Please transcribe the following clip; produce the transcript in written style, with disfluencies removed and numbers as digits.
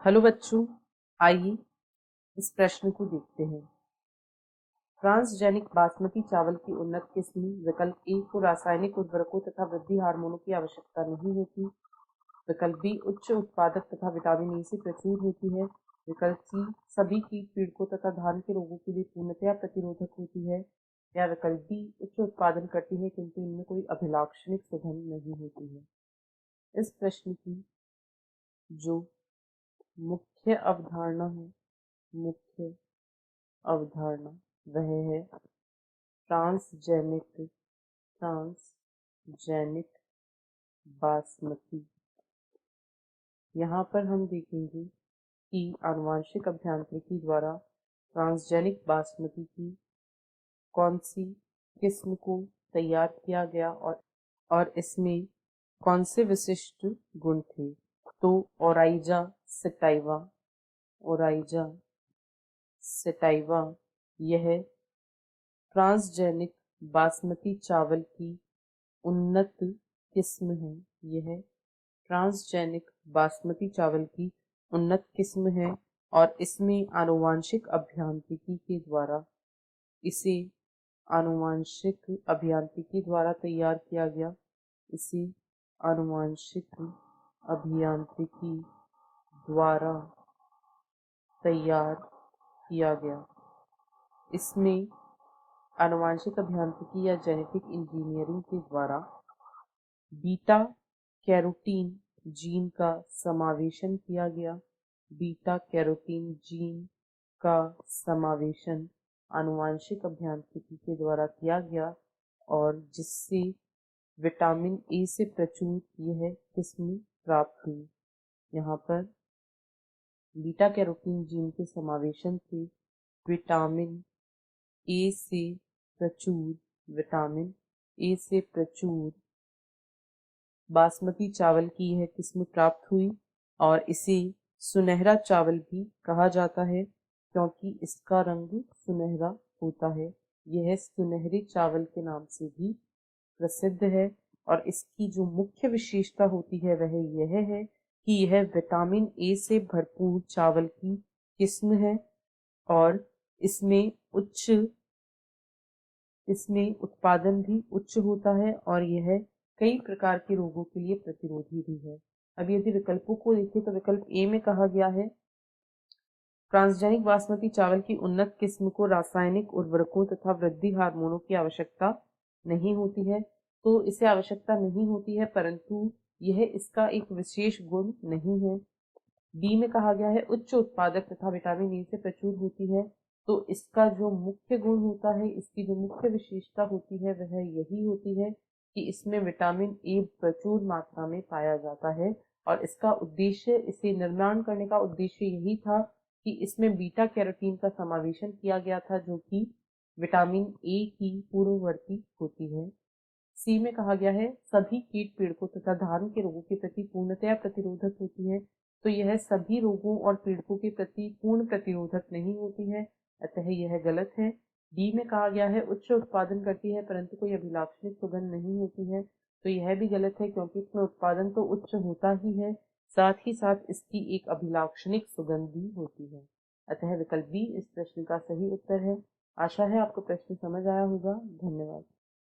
Hello बच्चों, आइए इस प्रश्न को देखते हैं। ट्रांसजेनिक बासमती चावल की उन्नत किस्म। विकल्प ए को रासायनिक उर्वरकों तथा वृद्धि हार्मोनों की आवश्यकता नहीं होती। विकल्प बी उच्च उत्पादक तथा विटामिन ए से प्रचुर होती है। विकल्प सी सभी कीट पीड़कों तथा धान के रोगों के लिए पूर्णतया प्रतिरोधक होती है। या विकल्प डी उच्च उत्पादन करती है किंतु इनमें कोई अभिलाक्षणिक सुगंध नहीं होती है। इस प्रश्न की जो मुख्य अवधारणा है, मुख्य अवधारणा वह है ट्रांसजेनिक बासमती। यहाँ पर हम देखेंगे कि आनुवांशिक अभियांत्रिकी द्वारा ट्रांसजेनिक बासमती की कौन सी किस्म को तैयार किया गया और इसमें कौन से विशिष्ट गुण थे। तो ओराइजा सेटाइवा यह ट्रांसजेनिक बासमती चावल की उन्नत किस्म है। यह ट्रांसजेनिक बासमती चावल की उन्नत किस्म है और इसमें आनुवांशिक अभियांत्रिकी द्वारा तैयार किया गया। इसे आनुवांशिक अभियांत्रिकी द्वारा तैयार किया गया। इसमें आनुवांशिक अभियांत्रिकी या जेनेटिक इंजीनियरिंग के द्वारा बीटा कैरोटीन जीन का समावेशन किया गया। बीटा कैरोटीन जीन का समावेशन आनुवांशिक अभियांत्रिकी के द्वारा किया गया और जिससे विटामिन ए से प्रचुर यह किस्म प्राप्त हुई। यहाँ पर बीटा कैरोटीन जीन के समावेशन से विटामिन ए से प्रचुर बासमती चावल की यह किस्म प्राप्त हुई और इसे सुनहरा चावल भी कहा जाता है क्योंकि इसका रंग सुनहरा होता है। यह सुनहरे चावल के नाम से भी प्रसिद्ध है और इसकी जो मुख्य विशेषता होती है वह यह है कि यह विटामिन ए से भरपूर चावल की किस्म है और इसमें उत्पादन भी उच्च होता है और यह कई प्रकार के रोगों के लिए प्रतिरोधी भी है। अब यदि विकल्पों को देखें तो विकल्प ए में कहा गया है ट्रांसजेनिक बासमती चावल की उन्नत किस्म को रासायनिक उर्वरकों तथा वृद्धि हार्मोनों की आवश्यकता नहीं होती है। तो इसे आवश्यकता नहीं होती है परंतु यह इसका एक विशेष गुण नहीं है। बी में कहा गया है उच्च उत्पादक तथा विटामिन ए से प्रचुर होती है। तो इसका जो मुख्य गुण होता है, इसकी जो मुख्य विशेषता होती है वह यही होती है कि इसमें विटामिन ए प्रचुर मात्रा में पाया जाता है और इसका उद्देश्य, इसे निर्माण करने का उद्देश्य यही था कि इसमें बीटा कैरोटीन का समावेशन किया गया था जो कि विटामिन ए की पूर्ववर्ती होती है। सी में कहा गया है सभी कीट पीड़कों तथा धान के रोगों के प्रति पूर्णतया प्रतिरोधक होती है। तो यह सभी रोगों और पीड़कों के प्रति पूर्ण प्रतिरोधक नहीं होती है, अतः यह गलत है। डी में कहा गया है उच्च उत्पादन करती है परंतु कोई अभिलाक्षणिक सुगंध नहीं होती है। तो यह भी गलत है क्योंकि इसमें उत्पादन तो उच्च होता ही है, साथ ही साथ इसकी एक अभिलाक्षणिक सुगंध भी होती है। अतः विकल्प बी इस प्रश्न का सही उत्तर है। आशा है आपको प्रश्न समझ आया होगा। धन्यवाद।